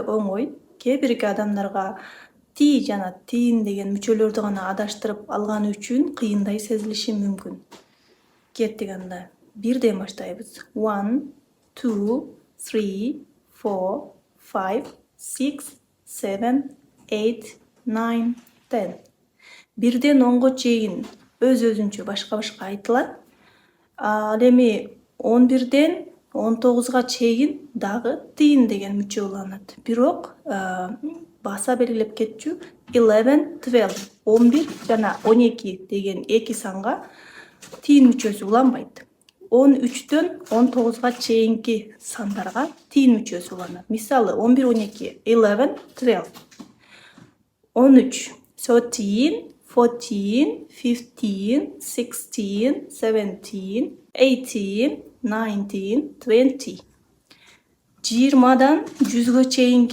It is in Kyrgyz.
оңой. Кээ бирки адамдарга ти жана тиин деген мүчөлөрдү гана адаштырып алганы үчүн кыйындай сезилиши мүмкүн. Кеттик анда. Бирден баштайбыз. 1, 2, 3, 4, 5, 6, 7, 8, 9, 10. Бирден 10го чейин өз-өзүнчө башка айтылат. Ал эми 11ден 19га чейин дагы тиин деген мүчө уланат. Бирок баса белгилеп кетчү 11, 12, 11 жана 12 деген эки санга тиин мүчөсү уланбайт. 13дөн 19га чейинки сандарга тиин мүчөсү уланат. Мисалы 11, 12, 11, 12. 13, 13, 14, 15, 16, 17, 18, 19, 20. 20дан 100гө чейинки